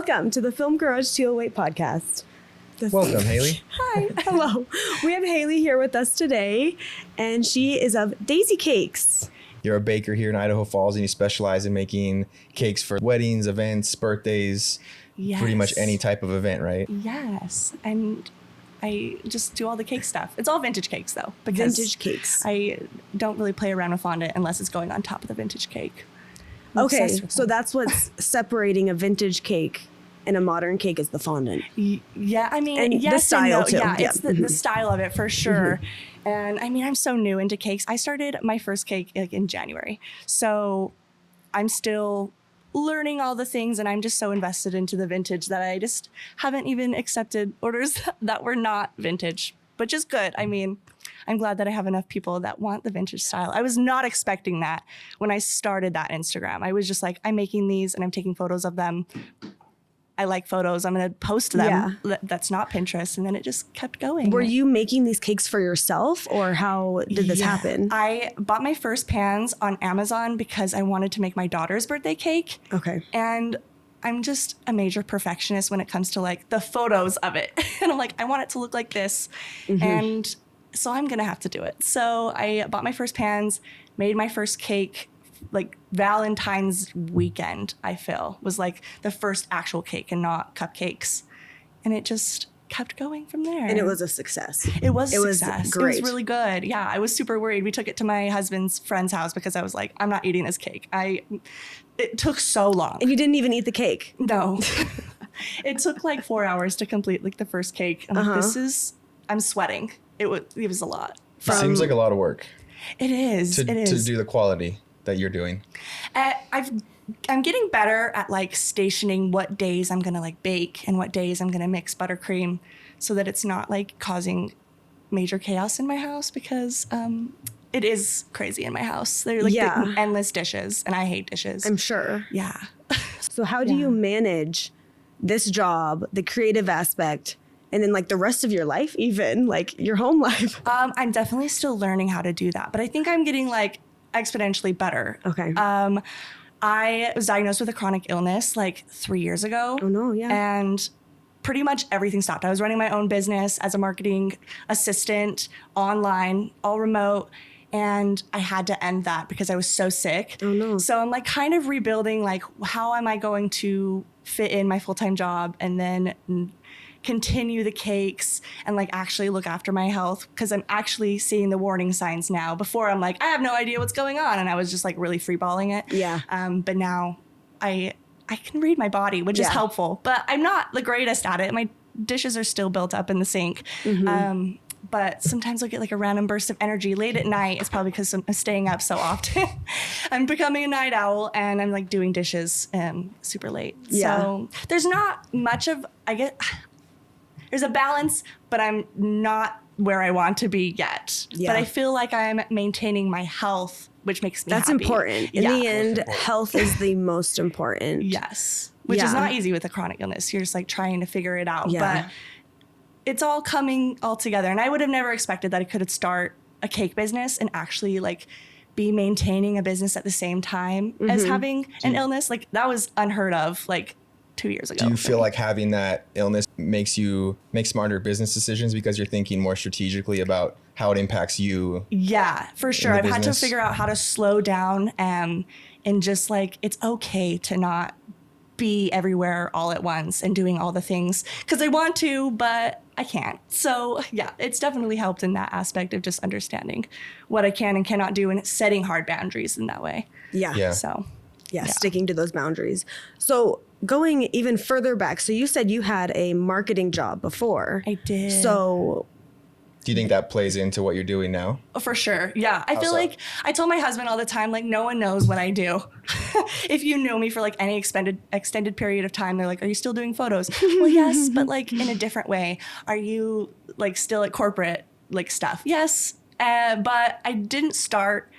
Welcome to the Film Garage 208 podcast. Welcome, Hailey. Hi. Hello. We have Hailey here with us today, and she is of Dazy Cakes. You're a baker here in Idaho Falls, and you specialize in making cakes for weddings, events, birthdays, pretty much any type of event, right? Yes. And I just do all the cake stuff. It's all vintage cakes, though. Vintage cakes. I don't really play around with fondant unless it's going on top of the vintage cake. Okay, so that's what's separating a vintage cake and a modern cake is the fondant. Yeah, I mean, and yes the style and no. too. Yeah, it's the style of it for sure. And I mean, I'm so new into cakes. I started my first cake in January. So I'm still learning all the things, and I'm just so invested into the vintage that I just haven't even accepted orders that were not vintage, which is good. I mean, I'm glad that I have enough people that want the vintage style. I was not expecting that when I started that Instagram. I was just like, I'm making these and I'm taking photos of them. I like photos. I'm going to post them. Yeah. That's not Pinterest. And then it just kept going. Were you making these cakes for yourself, or how did this happen? I bought my first pans on Amazon because I wanted to make my daughter's birthday cake. Okay. And I'm just a major perfectionist when it comes to like the photos of it. And I'm like, I want it to look like this. And so I'm going to have to do it. So I bought my first pans, made my first cake, like Valentine's weekend, I feel, was like the first actual cake and not cupcakes. And it just kept going from there. And it was a success. It was a success. Great. It was really good. Yeah, I was super worried. We took it to my husband's friend's house because I was like, I'm not eating this cake. It took so long. And you didn't even eat the cake? No. It took like 4 hours to complete like the first cake. I'm like, I'm sweating. It was a lot. Seems like a lot of work. It is. To do the quality that you're doing. I'm getting better at like stationing what days I'm gonna like bake and what days I'm gonna mix buttercream, so that it's not like causing major chaos in my house, because it is crazy in my house. They're like endless dishes, and I hate dishes. I'm sure. Yeah. So how do you manage this job, the creative aspect, and then like the rest of your life, even like your home life? I'm definitely still learning how to do that, but I think I'm getting like exponentially better. Okay. I was diagnosed with a chronic illness like 3 years ago. Oh no, yeah. And pretty much everything stopped. I was running my own business as a marketing assistant, online, all remote. And I had to end that because I was so sick. Oh no. So I'm like kind of rebuilding, like, how am I going to fit in my full-time job and then continue the cakes and like actually look after my health, because I'm actually seeing the warning signs now. Before I'm like, I have no idea what's going on, and I was just like really freeballing it. Yeah. But now I can read my body, which is helpful, but I'm not the greatest at it. My dishes are still built up in the sink. But sometimes I'll get like a random burst of energy late at night. It's probably because I'm staying up so often. I'm becoming a night owl, and I'm like doing dishes super late. Yeah. So there's not much of, there's a balance, but I'm not where I want to be yet. Yeah. But I feel like I'm maintaining my health, which makes me happy. Important. In the end, health is the most important. Yes. Which is not easy with a chronic illness. You're just like trying to figure it out. Yeah. But it's all coming all together. And I would have never expected that I could start a cake business and actually like be maintaining a business at the same time as having an illness. Like that was unheard of like 2 years ago. Do you feel like having that illness makes you make smarter business decisions because you're thinking more strategically about how it impacts you? Yeah, for sure. I've had to figure out how to slow down and just like, it's okay to not be everywhere all at once and doing all the things because I want to, but I can't. So yeah, it's definitely helped in that aspect of just understanding what I can and cannot do and setting hard boundaries in that way. Yeah. So sticking to those boundaries. So going even further back, so you said you had a marketing job before. I did. So do you think that plays into what you're doing now? Oh, for sure. Yeah. I feel like I tell my husband all the time, like, no one knows what I do. If you know me for like any extended period of time, they're like, are you still doing photos? Well, yes, but like in a different way. Are you like still at corporate like stuff? Yes. But I didn't start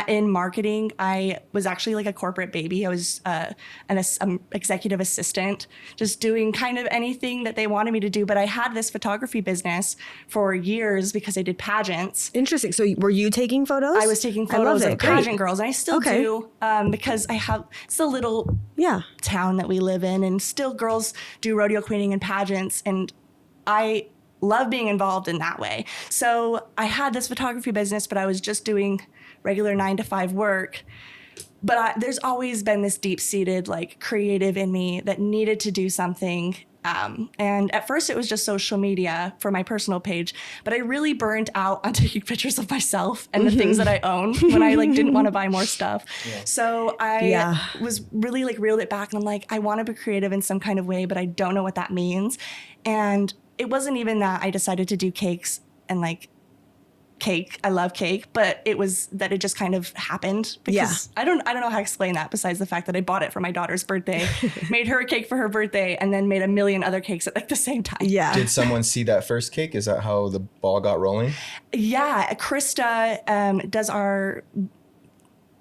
in marketing, I was actually like a corporate baby. I was an executive assistant, just doing kind of anything that they wanted me to do. But I had this photography business for years because I did pageants. Interesting. So were you taking photos? I was taking photos of Great. pageant girls, and I still do because it's a little town that we live in, and still girls do rodeo queening and pageants, and I love being involved in that way. So I had this photography business, but I was just doing regular 9-to-5 work. But there's always been this deep-seated like creative in me that needed to do something. And at first it was just social media for my personal page, but I really burnt out on taking pictures of myself and the things that I own when I like didn't want to buy more stuff. Yeah. So I was really like reeled it back, and I'm like, I want to be creative in some kind of way, but I don't know what that means. And it wasn't even that I decided to do cakes and like cake. I love cake, but it was that it just kind of happened because I don't know how to explain that besides the fact that I bought it for my daughter's birthday, made her a cake for her birthday, and then made a million other cakes at like the same time. Yeah. Did someone see that first cake? Is that how the ball got rolling? Yeah. Krista does our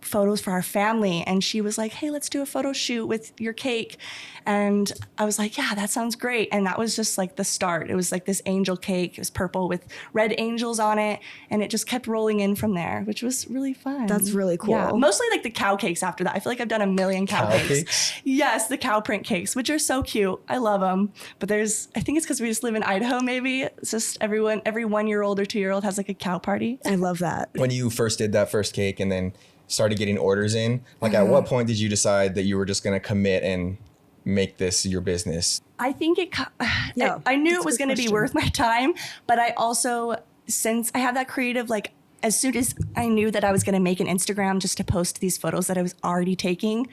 photos for our family, and she was like, hey, let's do a photo shoot with your cake. And I was like, yeah, that sounds great. And that was just like the start. It was like this angel cake. It was purple with red angels on it, and it just kept rolling in from there, which was really fun. That's really cool. Yeah, mostly like the cow cakes after that. I feel like I've done a million cow cakes. Yes, the cow print cakes, which are so cute. I love them. But I think it's because we just live in Idaho, maybe. It's just every 1-year-old or 2-year-old has like a cow party. I love that. When you first did that first cake and then started getting orders in, like at what point did you decide that you were just going to commit and make this your business? I think I knew it was going to be worth my time, but I also, since I have that creative, like as soon as I knew that I was going to make an Instagram just to post these photos that I was already taking,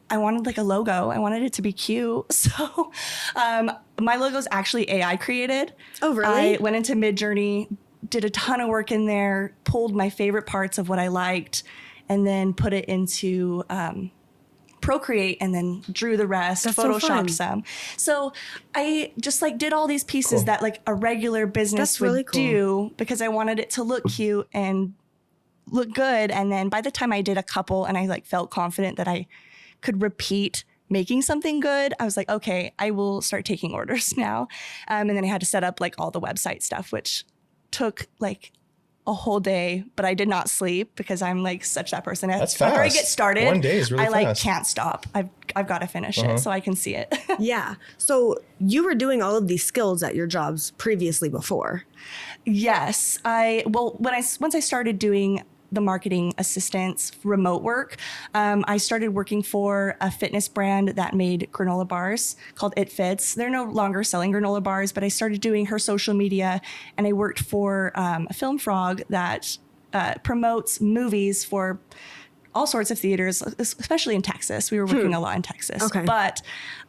I wanted like a logo. I wanted it to be cute. So my logo is actually AI created. Oh, really? I went into Midjourney, did a ton of work in there, pulled my favorite parts of what I liked, and then put it into Procreate, and then drew the rest, photoshopped some. So I just like did all these pieces that like a regular business would do because I wanted it to look cute and look good. And then by the time I did a couple and I like felt confident that I could repeat making something good, I was like, okay, I will start taking orders now. And then I had to set up like all the website stuff, which took like a whole day, but I did not sleep because I'm like such that person. That's fast. After I get started, 1 day is really fast. I like can't stop. I've got to finish it so I can see it. Yeah. So you were doing all of these skills at your jobs previously before. Yes. Once I started doing the marketing assistance remote work, I started working for a fitness brand that made granola bars called It Fits. They're no longer selling granola bars, but I started doing her social media, and I worked for a film frog that promotes movies for all sorts of theaters, especially in Texas. We were working a lot in Texas. Okay. But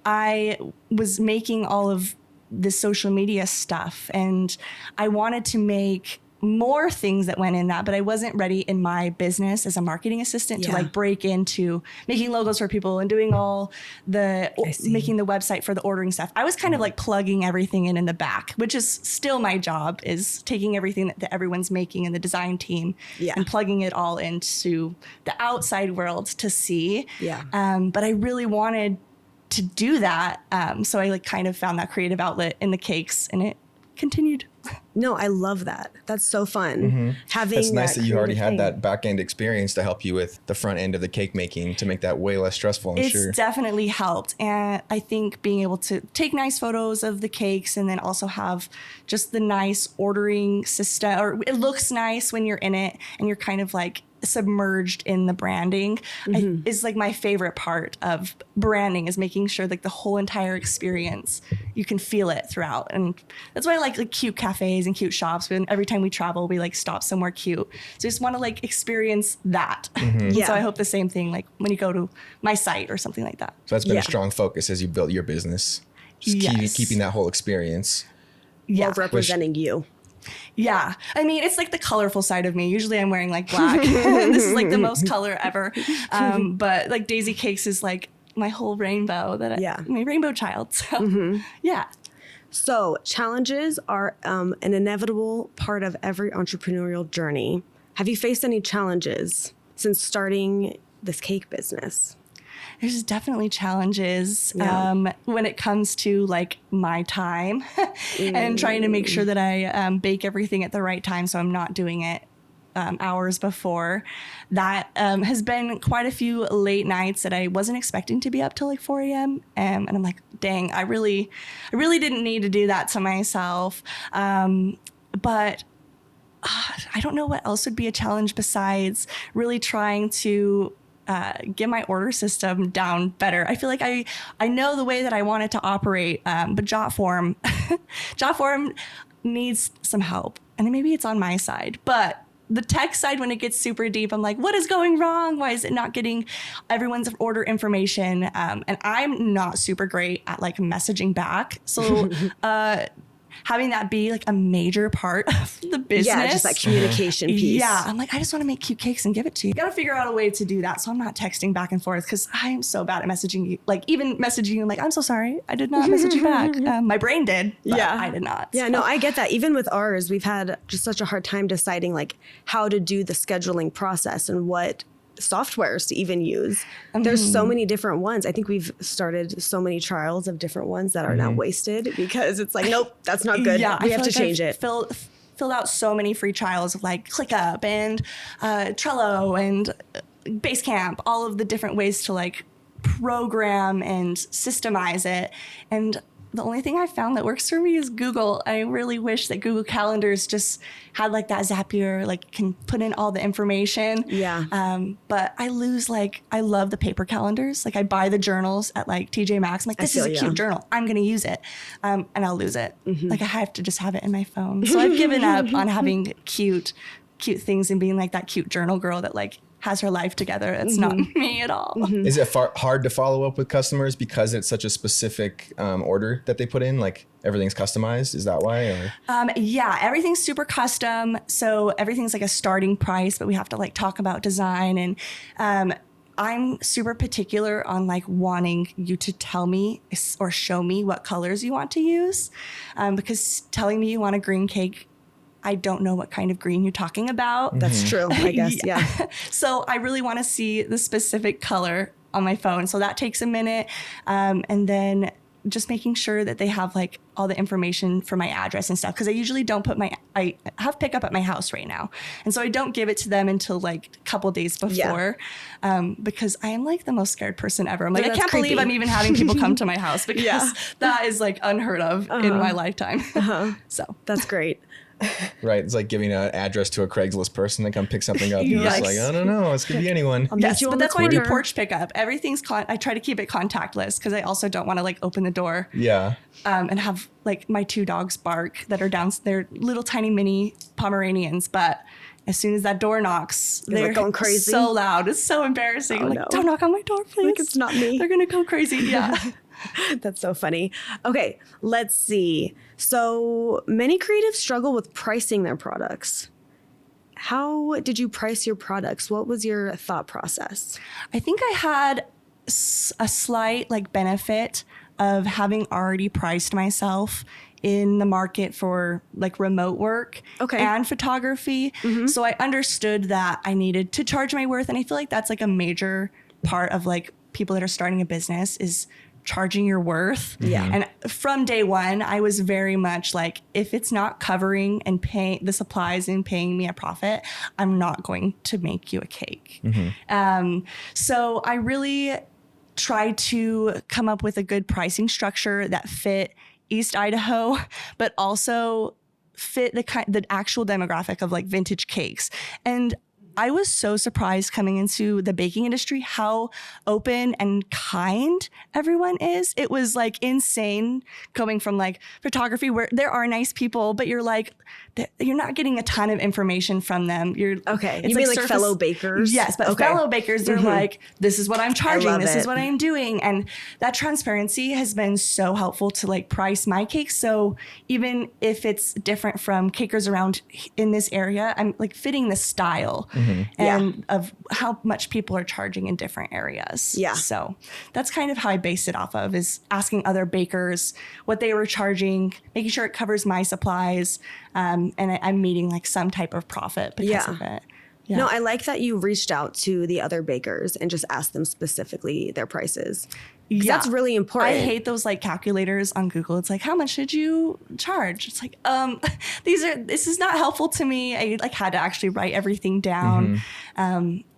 I was making all of this social media stuff, and I wanted to make more things that went in that, but I wasn't ready in my business as a marketing assistant to like break into making logos for people and doing all the making the website for the ordering stuff. I was kind of like plugging everything in the back, which is still my job, is taking everything that everyone's making in the design team and plugging it all into the outside world to see. But I really wanted to do that. So I like kind of found that creative outlet in the cakes, and it continued. No, I love that. That's so fun. Having it's nice that you already had that back end experience to help you with the front end of the cake making to make that way less stressful. It's definitely helped. And I think being able to take nice photos of the cakes and then also have just the nice ordering system, or it looks nice when you're in it and you're kind of like submerged in the branding is like my favorite part of branding, is making sure like the whole entire experience, you can feel it throughout. And that's why I like cute cafes and cute shops. When every time we travel, we like stop somewhere cute. So I just want to like experience that. So I hope the same thing, like when you go to my site or something like that. So that's been a strong focus as you built your business. Just keeping that whole experience. While representing you. Yeah. I mean, it's like the colorful side of me. Usually I'm wearing like black. This is like the most color ever. But like Dazy Cakes is like my whole rainbow my rainbow child. So yeah. So challenges are an inevitable part of every entrepreneurial journey. Have you faced any challenges since starting this cake business? There's definitely challenges Yeah. when it comes to like my time and trying to make sure that I bake everything at the right time, so I'm not doing it hours before. That has been quite a few late nights that I wasn't expecting to be up till like 4 a.m. And I'm like, dang, I really didn't need to do that to myself. But I don't know what else would be a challenge besides really trying to get my order system down better. I feel like I know the way that I want it to operate, but Jotform needs some help. And maybe it's on my side, but the tech side, when it gets super deep, I'm like, what is going wrong? Why is it not getting everyone's order information? And I'm not super great at like messaging back. So having that be like a major part of the business. Yeah, just that communication piece. Yeah, I'm like, I just want to make cute cakes and give it to you. Got to figure out a way to do that, so I'm not texting back and forth, because I'm so bad at messaging you. Like even messaging you, like, I'm so sorry, I did not message you back. My brain did, but I did not. Yeah, no, I get that. Even with ours, we've had just such a hard time deciding like how to do the scheduling process and what softwares to even use. There's so many different ones. I think we've started so many trials of different ones that are now wasted because it's like, nope, that's not good. Yeah, we have to change it. Filled out so many free trials of like ClickUp and Trello and Basecamp, all of the different ways to like program and systemize it. And the only thing I found that works for me is Google. I really wish that Google Calendars just had like that Zapier, like can put in all the information. Yeah. But I love the paper calendars. Like I buy the journals at like TJ Maxx. I'm like, this is a cute journal. I'm going to use it. And I'll lose it. Like I have to just have it in my phone. So I've given up on having cute things and being like that cute journal girl that like has her life together. It's not me at all. Is it hard to follow up with customers because it's such a specific order that they put in? Like everything's customized? Is that why? Or? Yeah, everything's super custom. So everything's like a starting price, but we have to like talk about design. And I'm super particular on like wanting you to tell me or show me what colors you want to use. Because telling me you want a green cake, I don't know what kind of green you're talking about. That's true, I guess. Yeah. So I really want to see the specific color on my phone. So that takes a minute. And then just making sure that they have like all the information for my address and stuff. Cause I usually don't I have pickup at my house right now. And so I don't give it to them until like a couple days before, because I am like the most scared person ever. I'm like, I can't believe I'm even having people come to my house, because that is like unheard of in my lifetime. So that's great. Right. It's like giving an address to a Craigslist person to come pick something up. You're just like, I don't know. This could be anyone. Yes, but that's why I do porch pickup. Everything's I try to keep it contactless, because I also don't want to like open the door. Yeah. And have like my 2 dogs bark that are they're little tiny mini Pomeranians, but as soon as that door knocks, they're like going crazy. So loud. It's so embarrassing. Oh, like, no. Don't knock on my door, please. Like it's not me. They're gonna go crazy. Yeah. That's so funny. Okay, let's see. So many creatives struggle with pricing their products. How did you price your products? What was your thought process? I think I had a slight like benefit of having already priced myself in the market for like remote work and photography. So I understood that I needed to charge my worth. And I feel like that's like a major part of like people that are starting a business is charging your worth. Yeah. And from day one, I was very much like, if it's not covering and paying the supplies and paying me a profit, I'm not going to make you a cake. So I really tried to come up with a good pricing structure that fit East Idaho, but also fit the actual demographic of like vintage cakes. And I was so surprised coming into the baking industry how open and kind everyone is. It was like insane coming from like photography where there are nice people, but you're like, you're not getting a ton of information from them. You're okay. You mean like fellow bakers? Yes, but fellow bakers, they're like, this is what I'm charging. This is what I'm doing. And that transparency has been so helpful to like price my cakes. So even if it's different from cakers around in this area, I'm like fitting the style and of how much people are charging in different areas. Yeah. So that's kind of how I based it off of, is asking other bakers what they were charging, making sure it covers my supplies. And I'm meeting like some type of profit because of it. Yeah. No, I like that you reached out to the other bakers and just asked them specifically their prices. 'Cause that's really important. I hate those like calculators on Google. It's like, how much should you charge? It's like, this is not helpful to me. I like had to actually write everything down,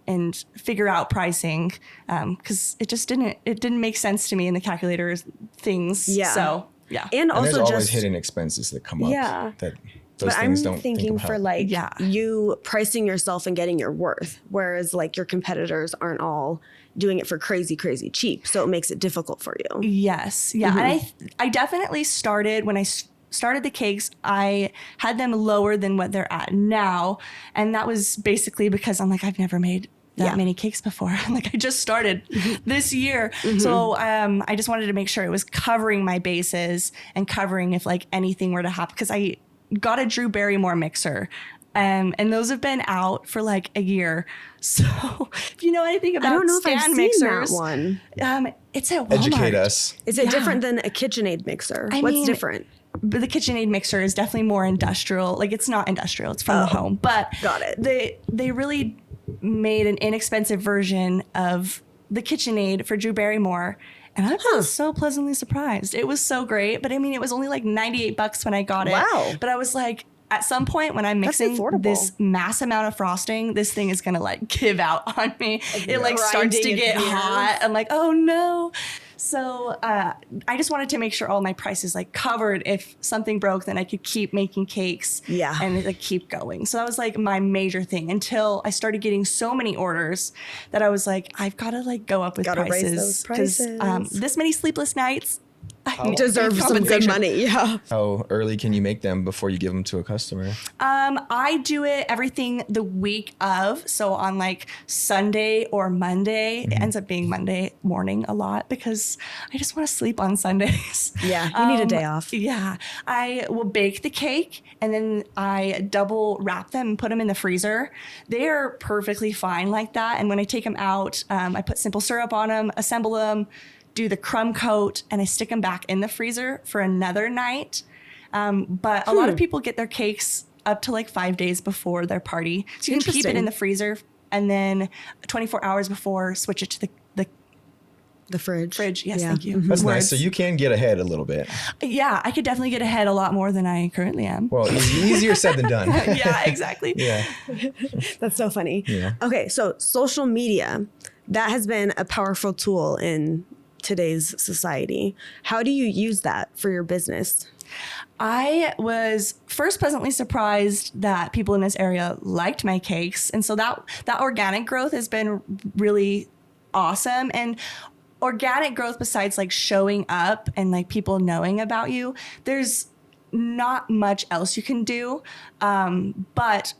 and figure out pricing. 'Cause it didn't make sense to me in the calculator things. Yeah. So yeah. And also there's always just hidden expenses that come up. Yeah. That those but things I'm don't thinking think for about. like Yeah. you pricing yourself and getting your worth, whereas like your competitors aren't all doing it for crazy, crazy cheap. So it makes it difficult for you. Yes. Yeah. And I definitely started when I started the cakes, I had them lower than what they're at now. And that was basically because I'm like, I've never made that many cakes before. Like I just started this year. So I just wanted to make sure it was covering my bases and covering if like anything were to happen. Cause I got a Drew Barrymore mixer. And those have been out for like a year. So if you know anything about I don't know if I've stand seen mixers, that one. it's at Walmart. Educate us. Is it different than a KitchenAid mixer? I What's mean, different? But the KitchenAid mixer is definitely more industrial. Like it's not industrial, it's from the home. But got it. They really made an inexpensive version of the KitchenAid for Drew Barrymore. And I was so pleasantly surprised. It was so great. But I mean, it was only like $98 when I got it. Wow. But I was like, at some point when I'm mixing affordable. this mass amount of frosting, this thing is going to like give out on me. It like starts to grinding get its gears. hot. I'm like, oh no. So I just wanted to make sure all my prices like covered. If something broke, then I could keep making cakes and like keep going. So that was like my major thing until I started getting so many orders that I was like, I've got to like go up with Gotta raise prices. those prices. This many sleepless nights, You deserve some good compensation. money. Yeah. How early can you make them before you give them to a customer? I do it everything the week of. So on like Sunday or Monday, it ends up being Monday morning a lot because I just want to sleep on Sundays. Yeah, you need a day off. Yeah. I will bake the cake and then I double wrap them and put them in the freezer. They are perfectly fine like that. And when I take them out, I put simple syrup on them, assemble them, do the crumb coat, and I stick them back in the freezer for another night. But a lot of people get their cakes up to like 5 days before their party. So you can keep it in the freezer and then 24 hours before, switch it to The fridge. Yes, Yeah. thank you. That's Words. nice. So you can get ahead a little bit. Yeah, I could definitely get ahead a lot more than I currently am. Well, easier said than done. Yeah, exactly. Yeah. That's so funny. Yeah. Okay, so social media, that has been a powerful tool in today's society. How do you use that for your business? I was first pleasantly surprised that people in this area liked my cakes. And so that organic growth has been really awesome. And organic growth, besides like showing up and like people knowing about you, there's not much else you can do. But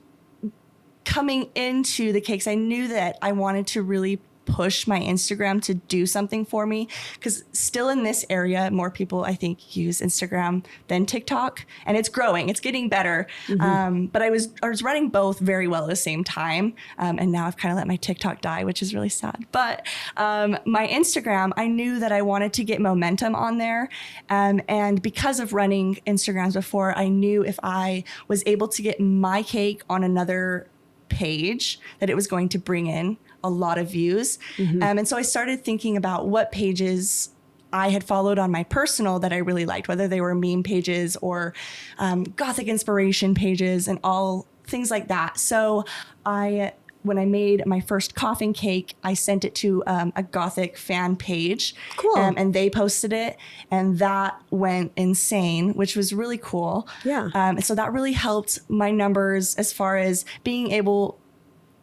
coming into the cakes, I knew that I wanted to really push my Instagram to do something for me, because still in this area, more people I think use Instagram than TikTok, and it's growing, it's getting better. But I was running both very well at the same time, and now I've kind of let my TikTok die, which is really sad. But my Instagram, I knew that I wanted to get momentum on there, and because of running Instagrams before, I knew if I was able to get my cake on another page, that it was going to bring in a lot of views. And so I started thinking about what pages I had followed on my personal that I really liked, whether they were meme pages or Gothic inspiration pages and all things like that. So when I made my first coffin cake, I sent it to a Gothic fan page. Cool. And they posted it, and that went insane, which was really cool. Yeah. So that really helped my numbers as far as being able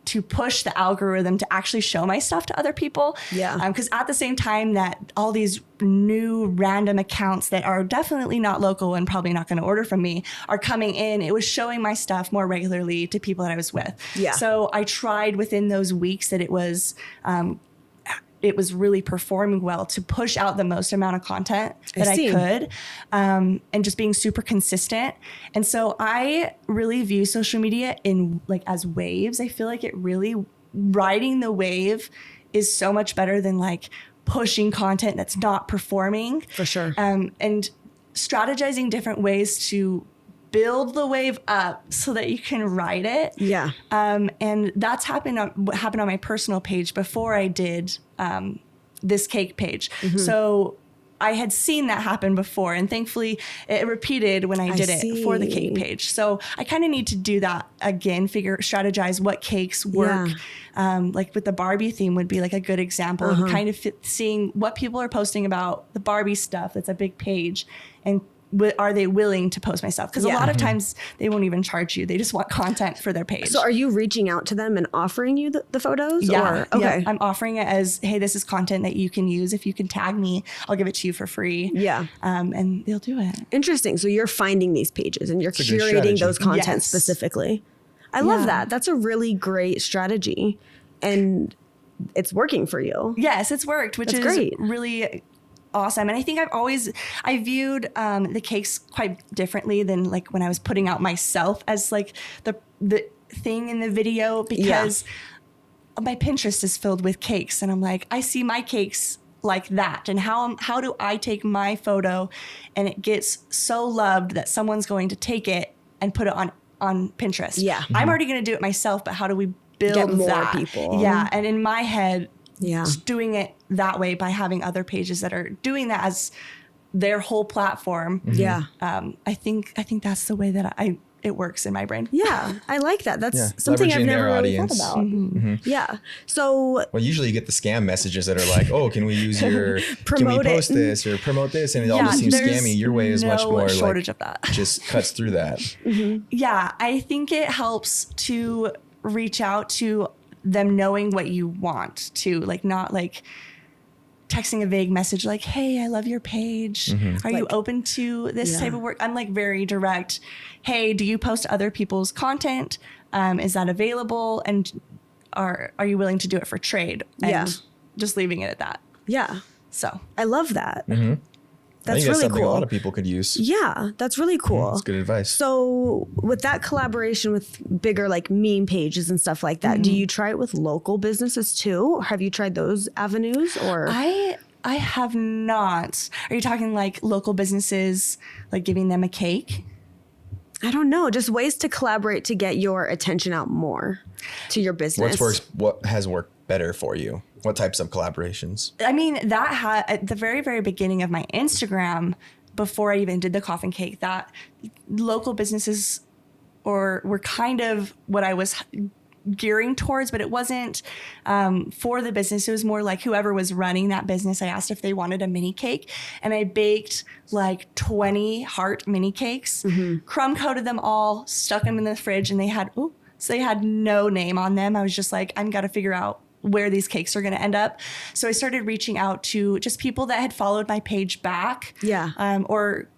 to push the algorithm to actually show my stuff to other people. Yeah. Because at the same time that all these new random accounts that are definitely not local and probably not going to order from me are coming in, it was showing my stuff more regularly to people that I was with. Yeah. So I tried within those weeks that it was really performing well to push out the most amount of content that I could, and just being super consistent. And so I really view social media in like as waves. I feel like it really, riding the wave is so much better than like pushing content that's not performing. For sure. And strategizing different ways to build the wave up so that you can write it. Yeah. And that's happened on my personal page before I did this cake page. So I had seen that happen before, and thankfully it repeated when I did it for the cake page. So I kind of need to do that again, strategize what cakes work. Like with the Barbie theme would be like a good example of kind of seeing what people are posting about the Barbie stuff. That's a big page, and are they willing to post my stuff? Because a lot of times they won't even charge you. They just want content for their page. So are you reaching out to them and offering you the photos? Yeah. Or? Okay. Yeah. I'm offering it as, hey, this is content that you can use. If you can tag me, I'll give it to you for free. Yeah. And they'll do it. Interesting. So you're finding these pages and you're curating those content specifically. I love that. That's a really great strategy. And it's working for you. Yes, it's worked, which is great. Really awesome. And I think I viewed the cakes quite differently than like when I was putting out myself as like the thing in the video, because my Pinterest is filled with cakes, and I'm like, I see my cakes like that, and how do I take my photo and it gets so loved that someone's going to take it and put it on Pinterest. Yeah. I'm already going to do it myself, but how do we build more people? Yeah. And in my head, just doing it that way by having other pages that are doing that as their whole platform. Yeah. I think that's the way that it works in my brain. Yeah. I like that. That's something I've never really thought about. Yeah. So. Well, usually you get the scam messages that are like, oh, can we use your, can we post this or promote this? And it all just seems scammy. Your way is much more shortage of that. Just cuts through that. Yeah. I think it helps to reach out to them knowing what you want to, like, not like texting a vague message like, hey, I love your page. Are you open to this type of work? I'm like very direct. Hey, do you post other people's content? Is that available? And are you willing to do it for trade? And just leaving it at that. Yeah. So I love that. That's really cool. A lot of people could use. Yeah, that's really cool. That's good advice. So with that collaboration with bigger like meme pages and stuff like that, do you try it with local businesses too? Or have you tried those avenues? Or I have not. Are you talking like local businesses, like giving them a cake? I don't know. Just ways to collaborate to get your attention out more to your business. What has worked better for you? What types of collaborations? I mean, at the very, very beginning of my Instagram, before I even did the coffin cake, that local businesses were kind of what I was gearing towards, but it wasn't for the business. It was more like whoever was running that business. I asked if they wanted a mini cake, and I baked like 20 heart mini cakes, crumb coated them all, stuck them in the fridge, and they had no name on them. I was just like, I'm got to figure out where these cakes are going to end up. So I started reaching out to just people that had followed my page back. Or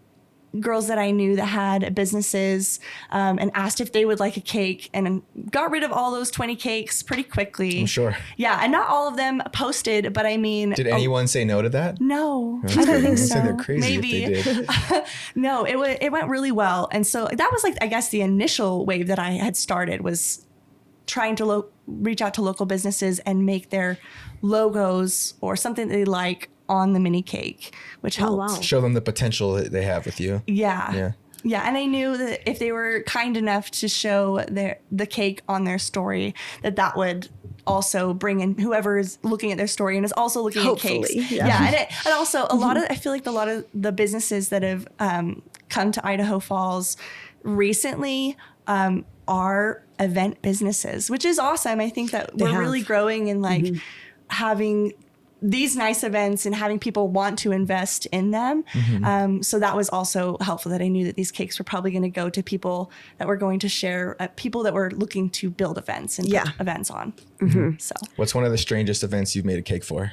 girls that I knew that had businesses, and asked if they would like a cake, and got rid of all those 20 cakes pretty quickly. I'm sure. Yeah. And not all of them posted, but I mean. Did anyone say no to that? No. I don't think so. They're crazy if they did. No, it went really well. And so that was like, I guess the initial wave that I had started was trying to reach out to local businesses and make their logos or something that they like on the mini cake, which helped. Show them the potential that they have with you. Yeah. And I knew that if they were kind enough to show the cake on their story, that would also bring in whoever is looking at their story and is also looking at cakes. And also I feel like a lot of the businesses that have come to Idaho Falls recently are event businesses, which is awesome. I think that we're really growing in like having these nice events and having people want to invest in them. So that was also helpful, that I knew that these cakes were probably going to go to people that were going to share, people that were looking to build events and put events on. So what's one of the strangest events you've made a cake for?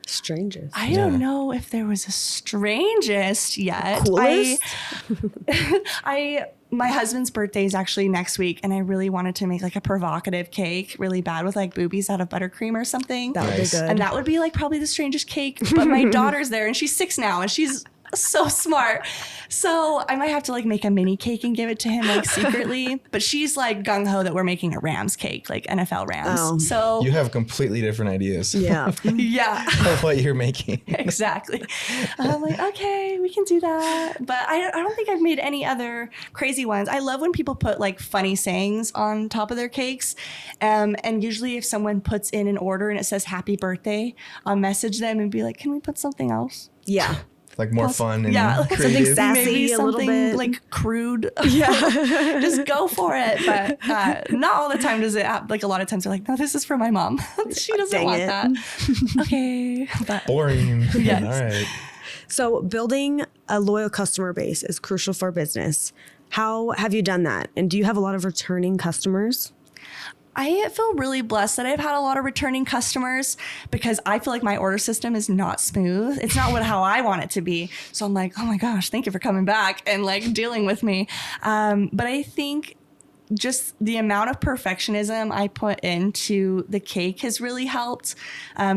Strangest. I don't know if there was a strangest yet. Coolest? My husband's birthday is actually next week, and I really wanted to make like a provocative cake really bad with like boobies out of buttercream or something. That would be good. And that would be like probably the strangest cake. But my daughter's there, and she's 6 now, and she's So smart. So I might have to like make a mini cake and give it to him like secretly. But she's like gung ho that we're making a Rams cake, like NFL Rams. Oh. So You have completely different ideas Yeah. yeah, of what you're making. exactly. I'm like, okay, we can do that. But I don't think I've made any other crazy ones. I love when people put like funny sayings on top of their cakes. And usually if someone puts in an order and it says happy birthday, I'll message them and be like, can we put something else? Yeah. Like more fun and Yeah, something creative. sassy. Maybe a little something bit. like crude. Yeah. Just go for it. But not all the time does it like a lot of times they're like, no, this is for my mom. She doesn't Dang want it. that. Okay. But Boring. Yes. All right. So building a loyal customer base is crucial for business. How have you done that? And do you have a lot of returning customers? I feel really blessed that I've had a lot of returning customers because I feel like my order system is not smooth. It's not how I want it to be. So I'm like, oh my gosh, thank you for coming back and like dealing with me. But I think just the amount of perfectionism I put into the cake has really helped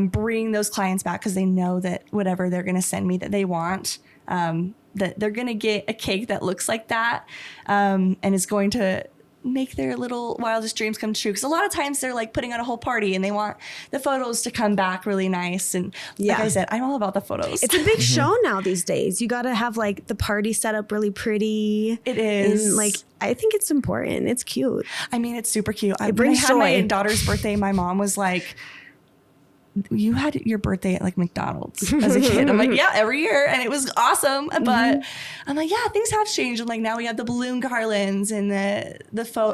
bring those clients back because they know that whatever they're going to send me that they want, that they're going to get a cake that looks like that and is going to make their little wildest dreams come true. Because a lot of times they're like putting on a whole party and they want the photos to come back really nice. And like I said, I'm all about the photos. It's a big show now these days. You got to have like the party set up really pretty. It is. And like, I think it's important. It's cute. I mean, it's super cute. It brings when I had joy. my daughter's birthday, my mom was like, you had your birthday at like McDonald's as a kid. I'm like, yeah, every year. And it was awesome. But I'm like, yeah, things have changed. And like now we have the balloon garlands and the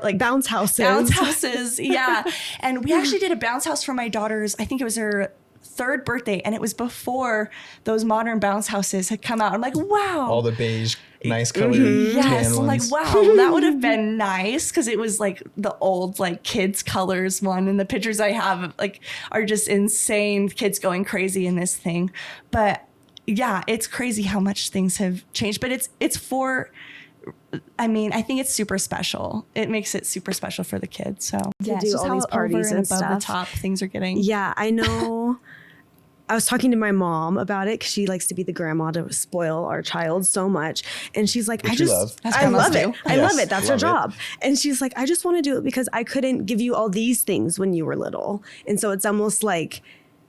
like Bounce houses. bounce houses. Yeah. And we actually did a bounce house for my daughter's, I think it was her third birthday. And it was before those modern bounce houses had come out. I'm like, wow. All the beige, nice colored Yes, tan I'm like, ones. wow, that would have been nice because it was like the old like kids colors one, and the pictures I have like are just insane. Kids going crazy in this thing, but yeah, it's crazy how much things have changed. But it's for, I mean, I think it's super special. It makes it super special for the kids. So do it's just all how these parties over and above stuff. the top things are getting. Yeah, I know. I was talking to my mom about it because she likes to be the grandma to spoil our child so much. And she's like, Which you love. As I grandmas love it. do. I Yes, love it. That's her love it. job. And she's like, I just want to do it because I couldn't give you all these things when you were little. And so it's almost like,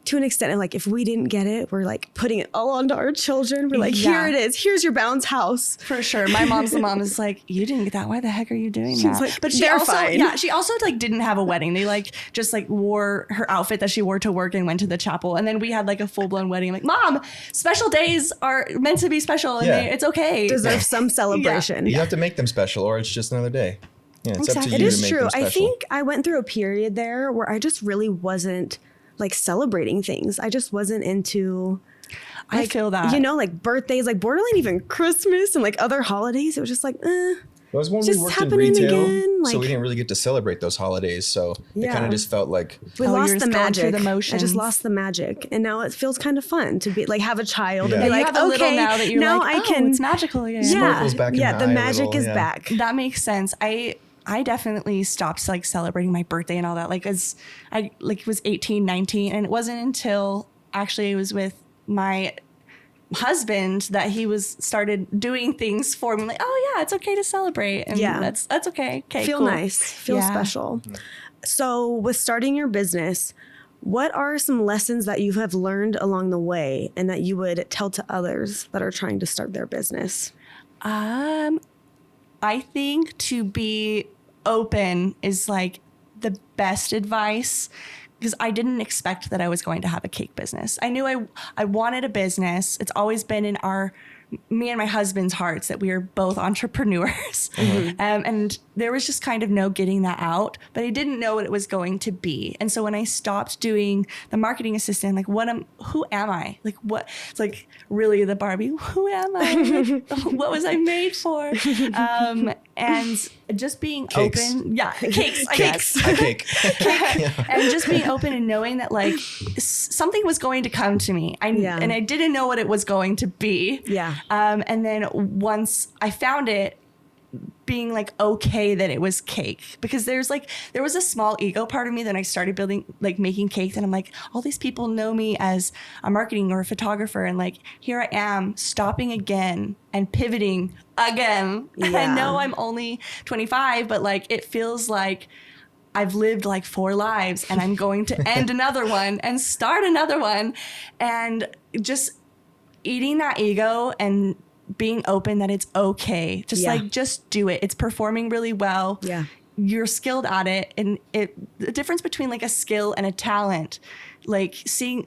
to an extent, like if we didn't get it, we're like putting it all onto our children. We're like, Yeah. here it is. Here's your bounce house. For sure. My mom's the mom is like, you didn't get that. Why the heck are you doing that? like, but she "They're also, fine." yeah, she also like didn't have a wedding. They like just like wore her outfit that she wore to work and went to the chapel. And then we had like a full blown wedding. I'm like, Mom, special days are meant to be special and Yeah. it's okay. Deserve some celebration. You have to make them special or it's just another day. Yeah, it's up Exactly. to It you is to make true. them special. I think I went through a period there where I just really wasn't like celebrating things. I just wasn't into, I feel that. you know, like birthdays, like borderline even Christmas and like other holidays. It was just like, It was when just we worked in happening retail, again, so like- we didn't really get to celebrate those holidays. So it Yeah. kind of just felt like we Oh, you're lost just the going through magic. the I motions. just lost the magic. And now it feels kind of fun to be like, have a child and Yeah. be you like, have a little okay, now that you're like, I can, it's magical again. yeah, Sparkles back in yeah, the the eye a magic little, is yeah. back. That makes sense. I definitely stopped like celebrating my birthday and all that. Like as I like was 18, 19. And it wasn't until actually it was with my husband that he started doing things for me. Like, oh yeah, it's okay to celebrate. And Yeah. that's okay. Okay. Feel cool. nice, feel Yeah. special. So with starting your business, what are some lessons that you have learned along the way and that you would tell to others that are trying to start their business? I think to be open is like the best advice because I didn't expect that I was going to have a cake business. I knew I wanted a business. It's always been in me and my husband's hearts that we are both entrepreneurs. And there was just kind of no getting that out, but I didn't know what it was going to be. And so when I stopped doing the marketing assistant, like who am I? Like what, it's like really the Barbie, who am I? Like, what was I made for? And just being Cakes. open. Yeah. Cakes. I guess. a cake. And just being open and knowing that like something was going to come to me. And I didn't know what it was going to be. Yeah. And then once I found it, being like okay that it was cake, because there was a small ego part of me that I started building, like making cakes, and I'm like, all these people know me as a marketing or a photographer, and like here I am stopping again and pivoting again. Yeah. I know I'm only 25, but like it feels like I've lived like 4 lives, and I'm going to end another one and start another one, and just eating that ego and being open that it's okay. Just do it. It's performing really well. Yeah. You're skilled at it. And the difference between like a skill and a talent, like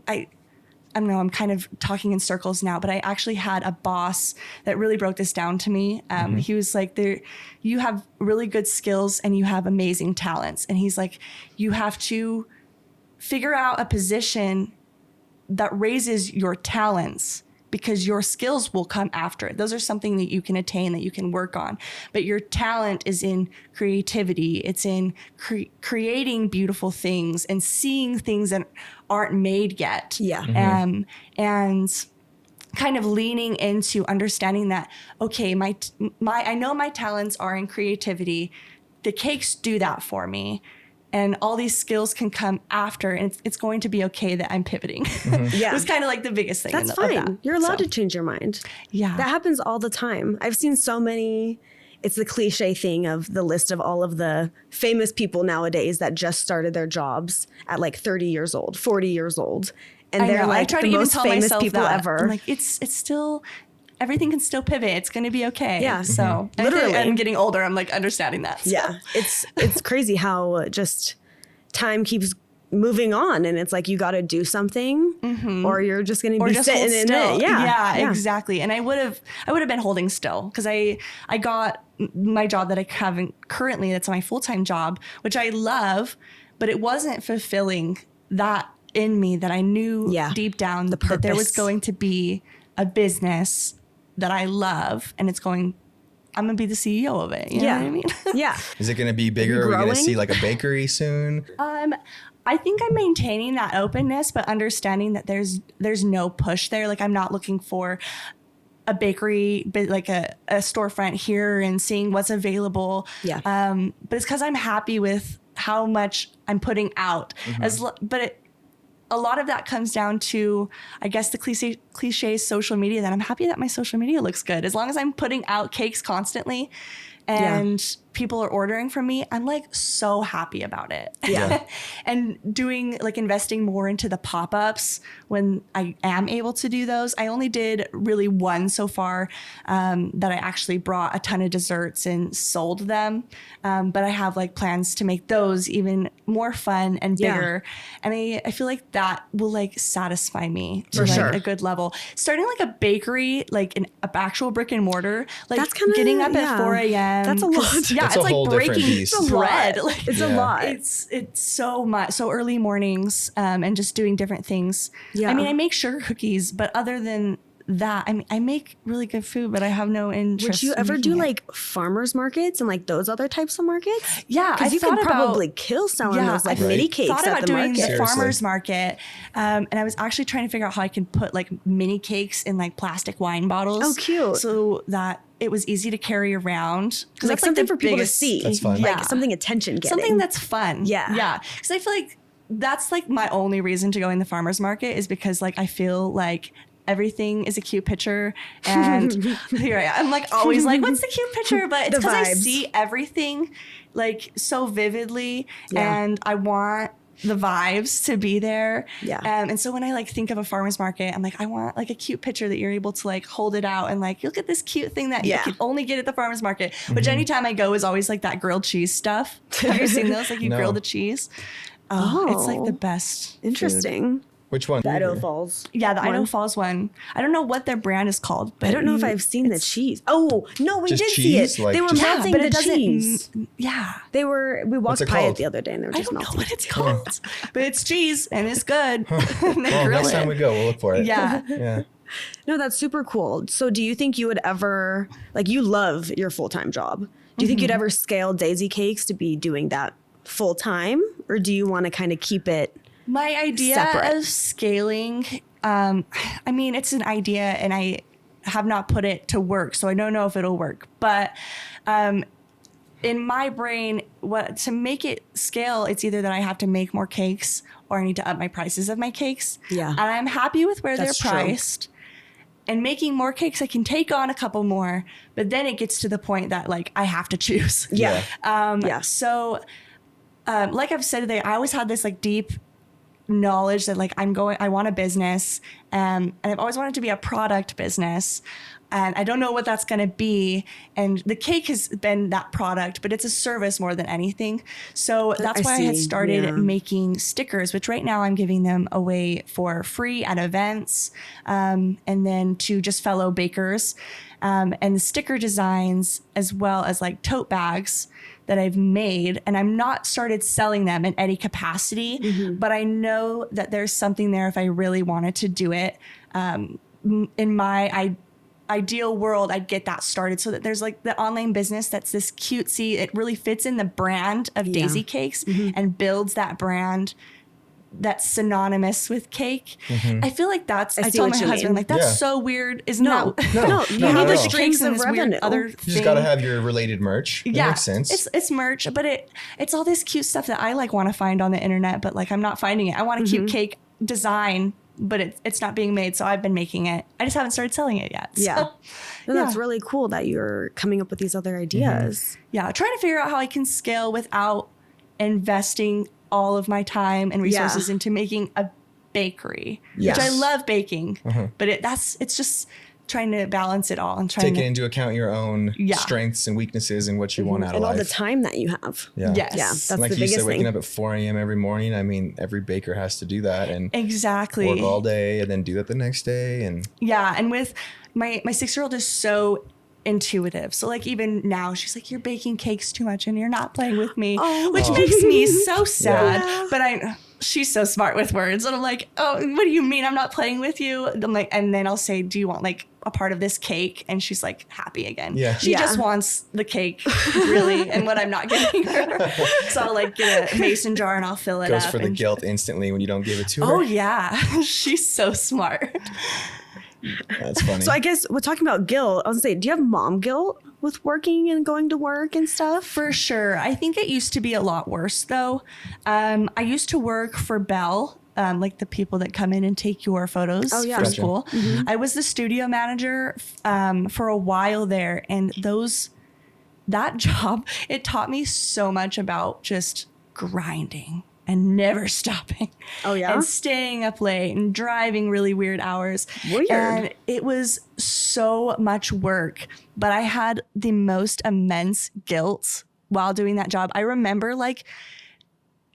I don't know, I'm kind of talking in circles now, but I actually had a boss that really broke this down to me. He was like, you have really good skills and you have amazing talents. And he's like, you have to figure out a position that raises your talents, because your skills will come after it. Those are something that you can attain, that you can work on. But your talent is in creativity. It's in creating beautiful things and seeing things that aren't made yet. Yeah. And kind of leaning into understanding that, okay, I know my talents are in creativity. The cakes do that for me. And all these skills can come after, and it's going to be okay that I'm pivoting. Yeah. It was kind of like the biggest thing. That's of fine. that. You're allowed to change your mind. Yeah. That happens all the time. I've seen so many, it's the cliche thing of the list of all of the famous people nowadays that just started their jobs at like 30 years old, 40 years old. And they're like the most famous people ever. I'm like, it's still, everything can still pivot. It's going to be okay. Yeah. So Literally. I'm getting older. I'm like understanding that. So. Yeah. It's crazy how just time keeps moving on, and it's like you got to do something or you're just going to be sitting in it. Yeah, exactly. And I would have been holding still, because I got my job that I have currently, that's my full-time job, which I love, but it wasn't fulfilling that in me, that I knew deep down that there was going to be a business that I love, and I'm going to be the CEO of it. You know what I mean? Yeah. Is it going to be bigger? Are we going to see like a bakery soon? I think I'm maintaining that openness, but understanding that there's no push there. Like, I'm not looking for a bakery, but like a storefront here and seeing what's available. Yeah. But it's because I'm happy with how much I'm putting out. A lot of that comes down to, I guess, the cliche social media, that I'm happy that my social media looks good. As long as I'm putting out cakes constantly and people are ordering from me, I'm like so happy about it. Yeah. And investing more into the pop-ups when I am able to do those. I only did really one so far, that I actually brought a ton of desserts and sold them. But I have like plans to make those even more fun and bigger. And I feel like that will like satisfy me to like a good level. Starting like a bakery, like an actual brick and mortar, like that's kinda, getting up at 4 a.m. That's a lot. Yeah, that's it's a whole like breaking beast. bread. It's a lot. It's so much. So early mornings, and just doing different things. Yeah. I mean, I make sugar cookies, but other than that, I mean, I make really good food, but I have no interest. Would you ever do like farmers markets and like those other types of markets? Yeah, because you could probably kill selling those like mini cakes thought about at the doing market. the farmers market, and I was actually trying to figure out how I can put like mini cakes in like plastic wine bottles. Oh, cute! So that it was easy to carry around, because like something for people to see. That's fun. Like something attention getting. Something that's fun. Yeah. Because I feel like that's like my only reason to go in the farmer's market, is because like I feel like everything is a cute picture, and here I am. I'm like always like, what's the cute picture? But it's because I see everything like so vividly, and I want the vibes to be there. Yeah. And so when I like think of a farmer's market, I'm like, I want like a cute picture that you're able to like hold it out and like, look at this cute thing that you can only get at the farmer's market, which anytime I go is always like that grilled cheese stuff. Have you seen those? Like you grill the cheese. Oh, it's like the best. Interesting. Food. Which one? The Idaho Falls. Yeah, the Idaho Falls one. I don't know what their brand is called, but I don't know if I've seen the cheese. Oh, no, we did cheese? see it. Like they were just- melting but the it doesn't. cheese. Yeah. We walked it by called? it the other day and they were I just don't melting. know what it's called, but it's cheese and it's good. And they Well, grill next it. time we go, we'll look for it. Yeah. Yeah. No, that's super cool. So do you think you would ever, like you love your full-time job. Do you think you'd ever scale Dazy Cakes to be doing that full time? Or do you want to kind of keep it My idea separate? of scaling, I mean, it's an idea and I have not put it to work, so I don't know if it'll work. But in my brain, to make it scale, it's either that I have to make more cakes or I need to up my prices of my cakes. Yeah. And I'm happy with where That's they're true. priced. And making more cakes, I can take on a couple more, but then it gets to the point that like I have to choose. Yeah. So, like I've said today, I always had this like deep knowledge that like I want a business, and I've always wanted to be a product business. And I don't know what that's going to be. And the cake has been that product, but it's a service more than anything. So that's why I had started making stickers, which right now I'm giving them away for free at events, and then to just fellow bakers, and the sticker designs, as well as like tote bags that I've made. And I'm not started selling them in any capacity, but I know that there's something there if I really wanted to do it. In my ideal world, I'd get that started so that there's like the online business that's this cutesy, it really fits in the brand of Dazy Cakes and builds that brand that's synonymous with cake. I feel like that's, I told my husband, like, that's so weird. Isn't no, you need the streams of revenue. You just got to have your related merch. It makes sense. It's merch, but it's all this cute stuff that I like want to find on the internet, but like I'm not finding it. I want a cute cake design, but it's not being made. So I've been making it. I just haven't started selling it yet. So, that's really cool that you're coming up with these other ideas. Yeah. Trying to figure out how I can scale without investing all of my time and resources into making a bakery, which I love baking, but it's just trying to balance it all and trying taking into account your own strengths and weaknesses and what you want out of life. And all the time that you have. Yes. That's like the you biggest said, waking thing. up at 4 a.m. every morning. I mean, every baker has to do that and exactly work all day and then do that the next day. And and with my 6-year-old is so intuitive. So like even now she's like, you're baking cakes too much and you're not playing with me, which makes me so sad. But she's so smart with words. And I'm like, oh, what do you mean I'm not playing with you? I'm like, and then I'll say, do you want like a part of this cake? And she's like happy again. She just wants the cake really, and what I'm not giving her. So I'll like get a mason jar and I'll fill it goes up. For the guilt instantly when you don't give it to her. Oh yeah. She's so smart. That's funny. So I guess we're talking about guilt. I was gonna say, do you have mom guilt with working and going to work and stuff? For sure. I think it used to be a lot worse though. I used to work for Bell, like the people that come in and take your photos for school. I was the studio manager for a while there, and that job, it taught me so much about just grinding and never stopping. And staying up late and driving really weird hours. And it was so much work, but I had the most immense guilt while doing that job. I remember like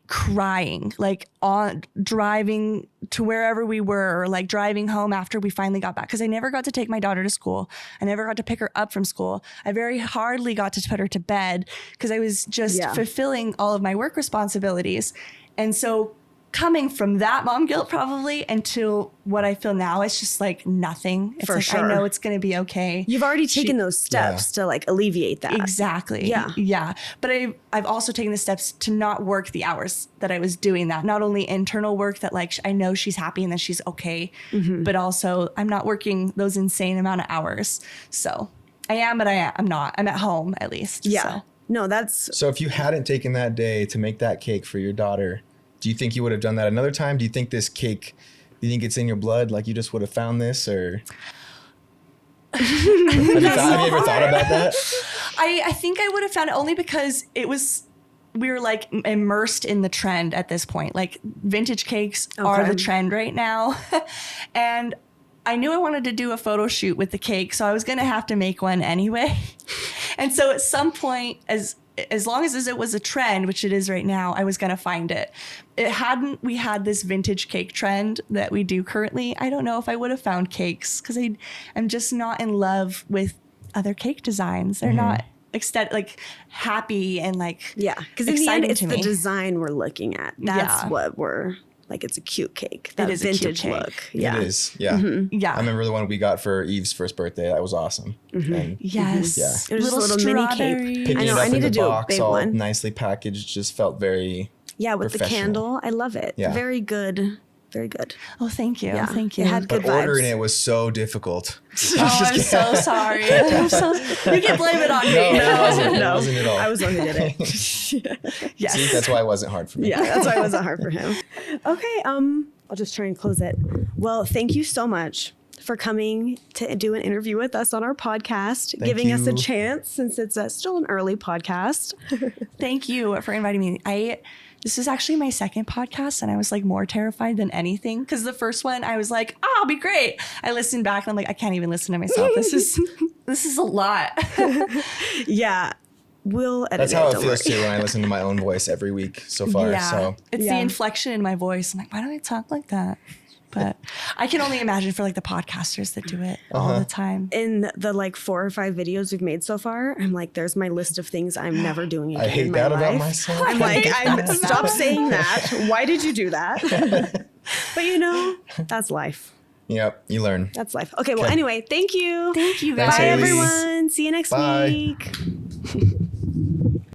crying, like on driving to wherever we were, or like driving home after we finally got back. Cause I never got to take my daughter to school. I never got to pick her up from school. I very hardly got to put her to bed because I was just fulfilling all of my work responsibilities. And so coming from that mom guilt probably until what I feel now, it's just like nothing. It's like, I know it's going to be okay. You've already taken those steps to like alleviate that. Exactly. Yeah. But I've also taken the steps to not work the hours that I was doing that. Not only internal work that like, I know she's happy and that she's okay, but also I'm not working those insane amount of hours. So I am, but I'm not. I'm at home at least. Yeah. No, that's. So if you hadn't taken that day to make that cake for your daughter, do you think you would have done that another time? Do you think this cake, do you think it's in your blood? Like you just would have found this, or have you ever thought about that? I think I would have found it only because we were like immersed in the trend at this point. Like vintage cakes are the trend right now. And I knew I wanted to do a photo shoot with the cake, so I was going to have to make one anyway. And so at some point, as long as it was a trend, which it is right now, I was going to find it. We had this vintage cake trend that we do currently, I don't know if I would have found cakes because I'm just not in love with other cake designs. They're not like happy and like because in the end, it's the design we're looking at. That's what we're like. It's a cute cake. That is vintage look. It is. Yeah. I remember the one we got for Eve's first birthday. That was awesome. And it was just a little mini cake. Picking it up in the box, all nicely packaged, just felt very with the candle. I love it. Very good. very good. Oh, thank you. Yeah. Thank you. It had But good ordering vibes. it was so difficult. Oh, I'm so sorry. You can blame it on me. It wasn't. It No, wasn't at all. I was the one who did it. Yes. See, that's why it wasn't hard for me. Yeah, that's why it wasn't hard for him. Okay, I'll just try and close it. Well, thank you so much for coming to do an interview with us on our podcast, giving us a you. chance since it's still an early podcast. Thank you for inviting me. This is actually my second podcast, and I was like more terrified than anything because the first one I was like, "Oh, I'll be great." I listened back and I'm like, I can't even listen to myself. This is a lot. Yeah, we'll edit That's how it don't feels worry. too when I listen to my own voice every week so far. Yeah, So it's Yeah. the inflection in my voice. I'm like, why do I talk like that? But I can only imagine for like the podcasters that do it all the time. In the like 4 or 5 videos we've made so far, I'm like, there's my list of things I'm never doing again I hate in my that life. about myself. I'm like, stop saying that. Why did you do that? But you know, that's life. Yep, you learn. That's life. Okay, well, Okay. anyway, thank you. Thank you Thanks, guys. Bye, Hailey. everyone. See you next Bye. week.